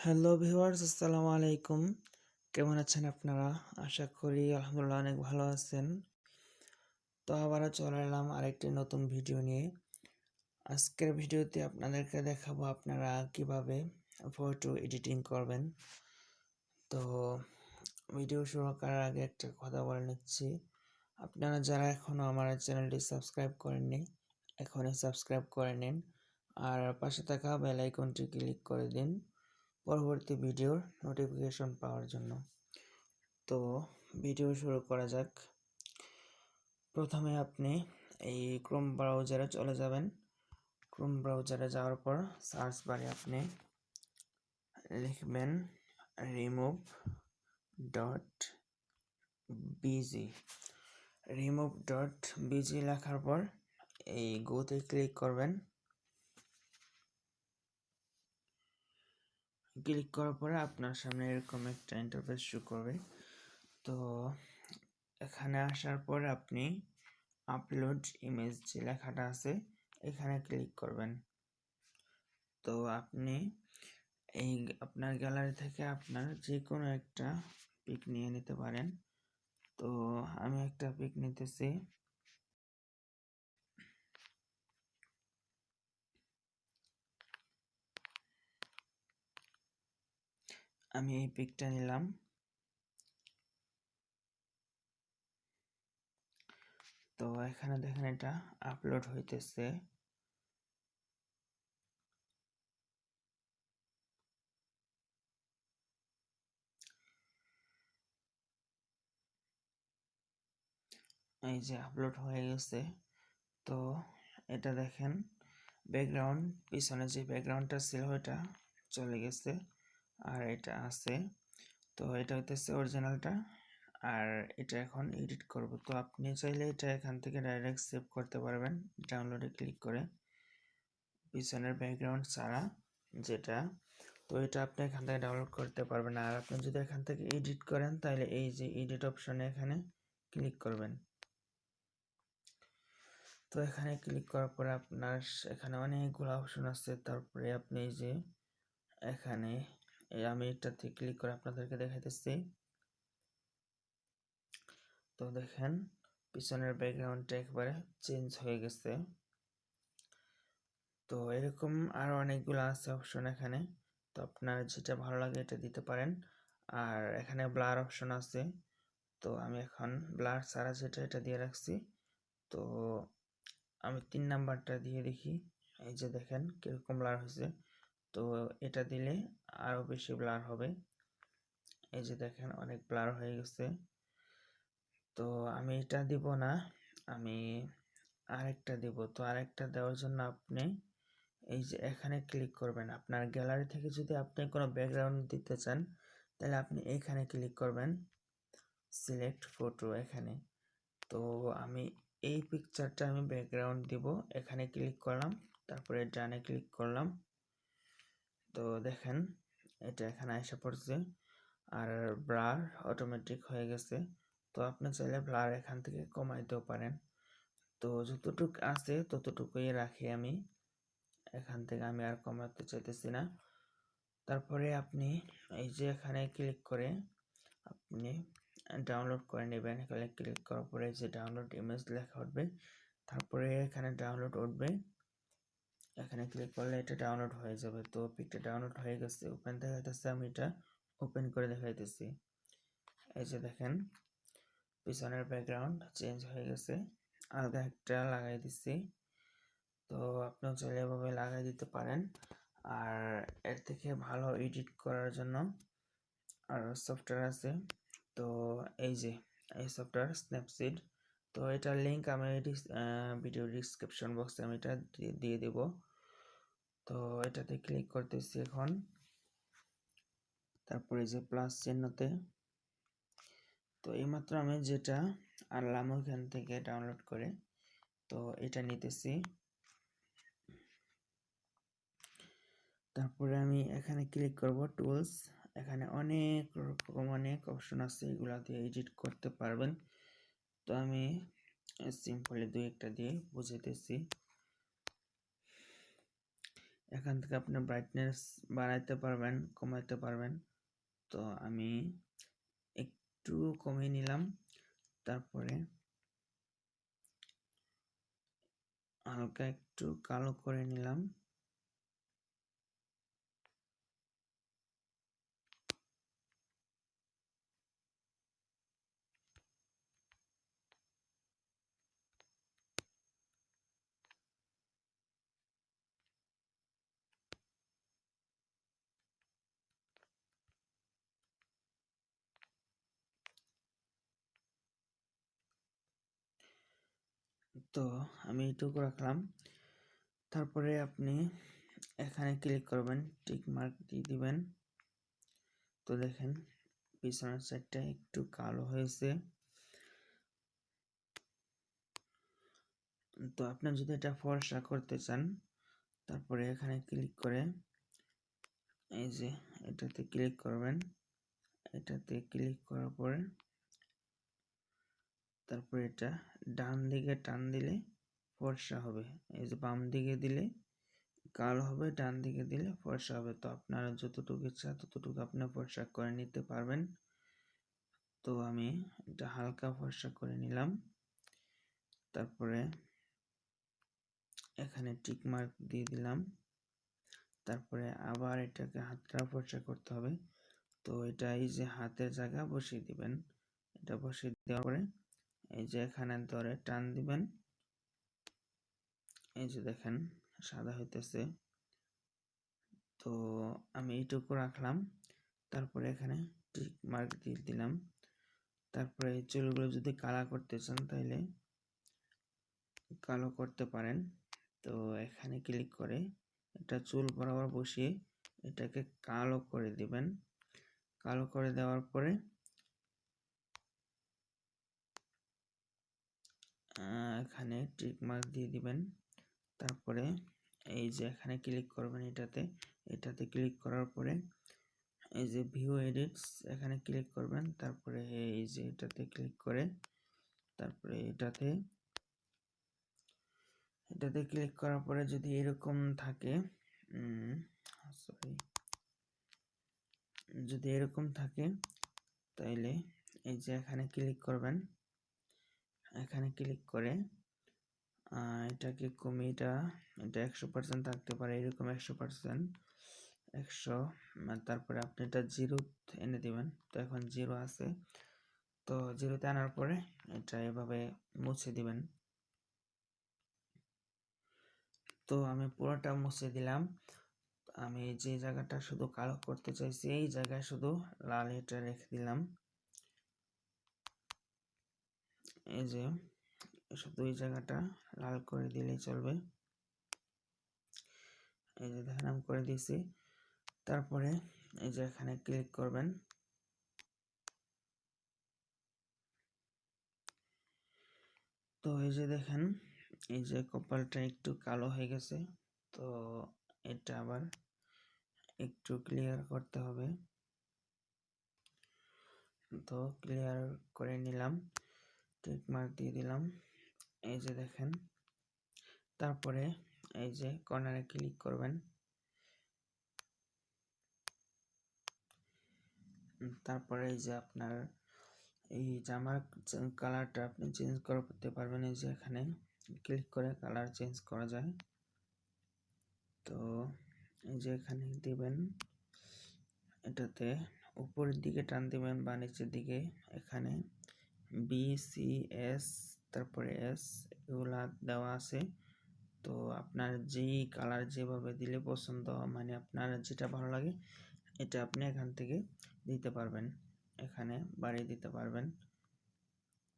Hello viewers, আসসালামু আলাইকুম। কেমন আছেন আপনারা? আশা করি আলহামদুলিল্লাহ অনেক ভালো আছেন। তো আবারও চলে এলাম আরেকটি নতুন ভিডিও নিয়ে। আজকের ভিডিওতে আপনাদেরকে দেখাবো আপনারা কিভাবে ফটো এডিটিং করবেন। তো ভিডিও শুরু করার আগে একটা কথা বলে নিচ্ছি, আপনারা যারা এখনও আমার চ্যানেলটি সাবস্ক্রাইব করেননি এখনই সাবস্ক্রাইব করে নিন আর পাশে থাকা বেল আইকনটি ক্লিক করে দিন পরবর্তী ভিডিওর নোটিফিকেশন পাওয়ার জন্য। তো ভিডিও শুরু করা যাক। প্রথমে আপনি এই ক্রোম ব্রাউজারে চলে যাবেন। ক্রোম ব্রাউজারে যাওয়ার পর সার্চ বারে আপনি লিখবেন remove.bg লেখার পর এই গোতে ক্লিক করবেন। ক্লিক করার পরে আপনার সামনে এরকম একটা ইন্টারফেস শো করবে। তো এখানে আসার পর আপনি আপলোড ইমেজ যে লেখাটা আছে এখানে ক্লিক করবেন। তো আপনি আপনার গ্যালারি থেকে আপনার যে কোনো একটা পিক নিয়ে নিতে পারেন। তো আমি একটা পিক নিতেছি। আমি এই পিকটা নিলাম। তো এখানে দেখেন এটা আপলোড হইতেছে। এই যে আপলোড হয়ে গেছে। তো এটা দেখেন ব্যাকগ্রাউন্ড, পিছনে যে ব্যাকগ্রাউন্ডটা ছিল ওটা চলে গেছে আর এটা আছে। তো এটা হইতেছে অরিজিনালটা আর এটা এখন এডিট করব। তো আপনি চাইলে এটা এখান থেকে ডাইরেক্ট সেভ করতে পারবেন ডাউনলোডে ক্লিক করে, পিছনের ব্যাকগ্রাউন্ড ছাড়া যেটা। তো এটা আপনি এখান থেকে ডাউনলোড করতে পারবেন। আর আপনি যদি এখান থেকে এডিট করেন তাহলে এই যে এডিট অপশনে এখানে ক্লিক করবেন। তো এখানে ক্লিক করার পরে আপনার এখানে অনেকগুলো অপশন আছে। তারপরে আপনি এই যে এখানে আমি এটাতে ক্লিক করে আপনাদেরকে দেখাইতেছি। তো দেখেন পিছনের ব্যাকগ্রাউন্ডটা একবারে চেঞ্জ হয়ে গেছে। তো এরকম আরো অনেকগুলো আছে অপশন এখানে। তো আপনার যেটা ভালো লাগে এটা দিতে পারেন। আর এখানে ব্লার অপশন আছে। তো আমি এখন ব্লার ছাড়া যেটা এটা দিয়ে রাখছি। তো আমি 3 নাম্বারটা দিয়ে দেখি। এই যে দেখেন কিরকম ব্লার হয়েছে। তো এটা দিলে আরো বেশি ব্লার হবে। এই যে দেখেন অনেক ব্লার হয়ে গেছে। তো আমি এটা দিব না, আমি আরেকটা দিব। তো আরেকটা দেওয়ার জন্য আপনি এই যে এখানে ক্লিক করবেন। আপনার গ্যালারি থেকে যদি আপনি কোনো ব্যাকগ্রাউন্ড দিতে চান তাহলে আপনি এখানে ক্লিক করবেন, সিলেক্ট ফটো এখানে। তো আমি এই পিকচারটা আমি ব্যাকগ্রাউন্ড দিব, এখানে ক্লিক করলাম, তারপরে ডানে ক্লিক করলাম। তো দেখেন এটা এখানে এসে পড়ছে আর ব্লার অটোমেটিক হয়ে গেছে। তো আপনি চাইলে ব্লার এখান থেকে কমাইতেও পারেন। তো যতটুকু আছে ততটুকুই রাখি আমি, এখান থেকে আমি আর কমাতে চাইতেছি না। তারপরে আপনি এই যে এখানে ক্লিক করে আপনি ডাউনলোড করে নেবেন। এখানে ক্লিক করার পরে যে ডাউনলোড ইমেজ লেখা উঠবে, তারপরে এখানে ডাউনলোড উঠবে। এখানে ক্লিক করলে এটা ডাউনলোড হয়ে যাবে। তো পিকটা ডাউনলোড হয়ে গেছে, ওপেন দেখাইতেছে। আমি এটা ওপেন করে দেখাইতেছি। এই যে দেখেন পিছনের ব্যাকগ্রাউন্ড চেঞ্জ হয়ে গেছে, আলাদা একটা লাগাই দিচ্ছি। তো আপনিও চাইলে এভাবে লাগাই দিতে পারেন। আর এর থেকে ভালো এডিট করার জন্য আরও সফটওয়্যার আছে। তো এই যে এই সফটওয়্যার স্ন্যাপসিড। তো এটার লিঙ্ক আমি ভিডিও ডিসক্রিপশন বক্সে আমি এটা দিয়ে দেব। তো এটাতে ক্লিক করতেছি এখন। তারপরে যে প্লাস চিহ্নতে, তো এইমাত্র আমি যেটা আনলাম ওইখান থেকে ডাউনলোড করে তো এটা নিতেছি। তারপরে আমি এখানে ক্লিক করব টুলস। এখানে অনেক রকম অনেক অপশন আছে, এগুলা দিয়ে এডিট করতে পারবেন। তো আমি সিম্পলি দুই একটা দিয়ে বুঝাইতেছি। এখান থেকে আপনি ব্রাইটনেস বাড়াইতে পারবেন, কমাইতে পারবেন। তো আমি একটু কমিয়ে নিলাম, তারপরে হালকা একটু কালো করে নিলাম। তো আমি এইটুকু রাখলাম। তারপরে আপনি এখানে ক্লিক করবেন, টিক মার্ক দিয়ে দিবেন। তো দেখেন পিছনের সাইডটা একটু কালো হয়েছে। তো আপনি যদি এটা ফর্সা করতে চান, তারপরে এখানে ক্লিক করে এই যে এটাতে ক্লিক করবেন। এটাতে ক্লিক করার পরে তারপরে এটা ডান দিকে টান দিলে ফর্সা হবে। এই যে বাম দিকে দিলে কালো হবে, ডান দিকে দিলে ফর্সা হবে। তো আপনারা যতটুকু ইচ্ছা ততটুকু আপনি ফর্সা করে নিতে পারবেন। তো আমি এটা হালকা ফর্সা করে নিলাম। তারপরে এখানে টিক মার্ক দিয়ে দিলাম। তারপরে আবার এটাকে হাতটা ফর্সা করতে হবে। তো এটা এই যে হাতের জায়গা বসিয়ে দিবেন। এটা বসিয়ে দেওয়ার পরে এই যে এখানে ধরে টান দিবেন। এই যে দেখেন সাদা হইতেছে। তো আমি এইটুকু রাখলাম। তারপরে এখানে টিক মার্ক দিয়ে দিলাম। তারপরে এই চুলগুলো যদি কালো করতে চান তাহলে কালো করতে পারেন। তো এখানে ক্লিক করে এটা চুল বরাবর বসিয়ে এটাকে কালো করে দিবেন। কালো করে দেওয়ার পরে এখানে টিক মার্ক দিয়ে দিবেন। তারপরে এই যে এখানে ক্লিক করবেন, এটাতে ক্লিক করার পরে এই যে ভিউ এডিটস এখানে ক্লিক করবেন। তারপরে এই যে এটাতে ক্লিক করে তারপরে এটাতে ক্লিক করার পরে যদি এরকম থাকে, যদি এরকম থাকে তাইলে এই যে এখানে ক্লিক করবেন। এখানে ক্লিক করে এটাকে কমিয়ে এটা 100% থাকতে পারে, এরকম 100%, 100। তারপরে আপনি এটা 0 এনে দিবেন। তো এখন 0 আছে। তো 0-তে আনার পরে এটা এভাবে মুছে দিবেন। তো আমি পুরোটা মুছে দিলাম। আমি যে জায়গাটা শুধু কালো করতে চাইছি এই জায়গায় শুধু লাল এটা রেখে দিলাম। এই যে শুধু এই জায়গাটা লাল করে দিলেই চলবে। এই যে দেখেন আমি করে দিয়েছি। তারপরে এই যে এখানে ক্লিক করবেন। তো এই যে দেখেন এই যে কপালটা একটু কালো হয়ে গেছে। তো এটা আবার একটু ক্লিয়ার করতে হবে। তো ক্লিয়ার করে নিলাম, টিক মার্ক দিয়ে দিলাম। এই যে দেখেন তারপরে এই যে কর্নারে ক্লিক করবেন। তারপরে এই যে আপনার এই জামার কালারটা আপনি চেঞ্জ করতে পারবেন। এই যে এখানে ক্লিক করে কালার চেঞ্জ করা যায়। তো এই যে এখানে দিবেন, এটাতে উপরের দিকে টান দিবেন বা নিচের দিকে এখানে BCS তারপরে S এগুলা দেওয়া আছে। তো আপনার যেই কালার যেভাবে দিলে পছন্দ, মানে আপনার যেটা ভালো লাগে এটা আপনি এখান থেকে দিতে পারবেন, এখানে বাড়িয়ে দিতে পারবেন।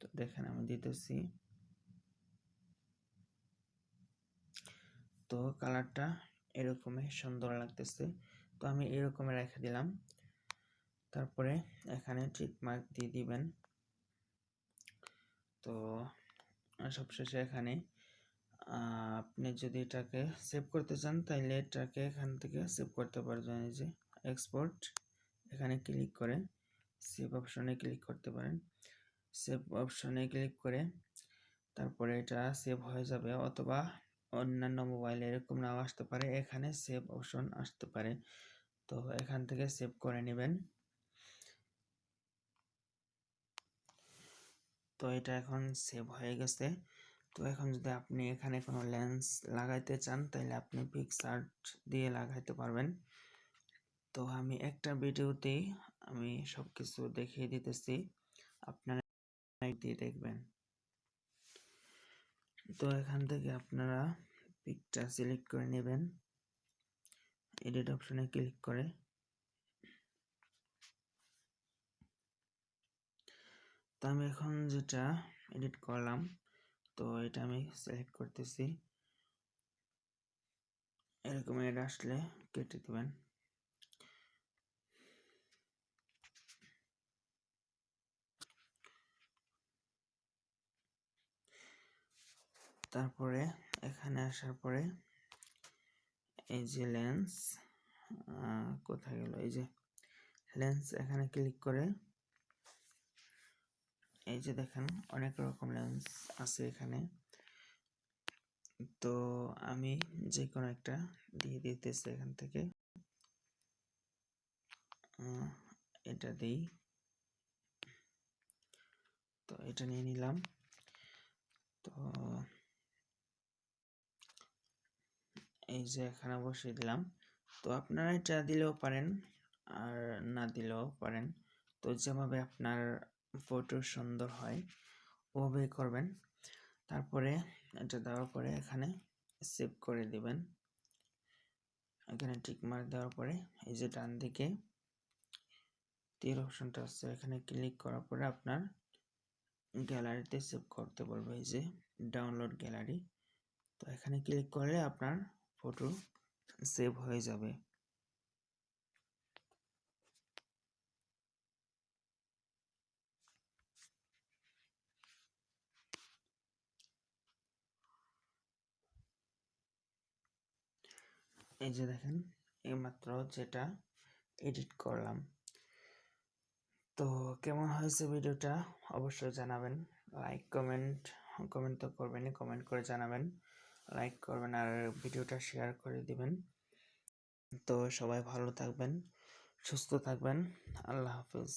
তো দেখেন আমি দিতেছি। তো কালারটা এরকমই সুন্দর লাগতেছে। তো আমি এরকমই রেখে দিলাম। তারপরে এখানে টিক মার্ক দিয়ে দিবেন। তো সবশেষে এখানে আপনি যদি এটাকে সেভ করতে চান তাহলে এটাকে এখান থেকে সেভ করতে পারবেন। এই যে এক্সপোর্ট এখানে ক্লিক করে সেভ অপশনে ক্লিক করতে পারেন। সেভ অপশনে ক্লিক করে তারপরে এটা সেভ হয়ে যাবে। অথবা অন্যান্য মোবাইলে এরকম নাও আসতে পারে, এখানে সেভ অপশন আসতে পারে। তো এখান থেকে সেভ করে নেবেন। তো এটা এখন সেভ হয়ে গেছে। তো এখন যদি আপনি এখানে কোনো লেন্স লাগাইতে চান তাহলে আপনি পিকসার্ট দিয়ে লাগাইতে পারবেন। তো আমি একটা ভিডিওতেই আমি সবকিছু দেখিয়ে দিতেছি, আপনারা দিয়ে দেখবেন। তো এখান থেকে আপনারা পিকটা সিলেক্ট করে নেবেন, এডিট অপশনে ক্লিক করে। তো আমি এখন যেটা এডিট করলাম, তো এটা আমি সিলেক্ট করতেছি। এরকম এড আসলে কেটে দিবেন। তারপরে এখানে আসার পরে এই যে লেন্স, কোথায় গেল, এই যে লেন্স, এখানে ক্লিক করে এই যে দেখেন অনেক রকম লেন্স আছে এখানে। তো আমি যে কোনো একটা দিয়ে দিতেছি এখান থেকে, এটা দিই। তো এটা নিয়ে নিলাম। তো এই যে এখানে বসিয়ে দিলাম। তো আপনারা এটা দিলেও পারেন আর না দিলেও পারেন। তো যেভাবে আপনার ফটো সুন্দর হয় ওভাবেই করবেন। তারপরে এটা দেওয়ার পরে এখানে সেভ করে দিবেন। এখানে টিক মার্ক দেওয়ার পরে এই যে ডান দিকে তীর অপশনটা আছে, এখানে ক্লিক করার পরে আপনার গ্যালারিতে সেভ করতে বলবে, এই যে ডাউনলোড গ্যালারি। তো এখানে ক্লিক করলে আপনার ফটো সেভ হয়ে যাবে। এই যে দেখেন এইমাত্র যেটা এডিট করলাম। তো কেমন হয়েছে ভিডিওটা অবশ্যই জানাবেন। লাইক কমেন্ট তো করবেনই, কমেন্ট করে জানাবেন, লাইক করবেন আর ভিডিওটা শেয়ার করে দিবেন। তো সবাই ভালো থাকবেন, সুস্থ থাকবেন। আল্লাহ হাফেজ।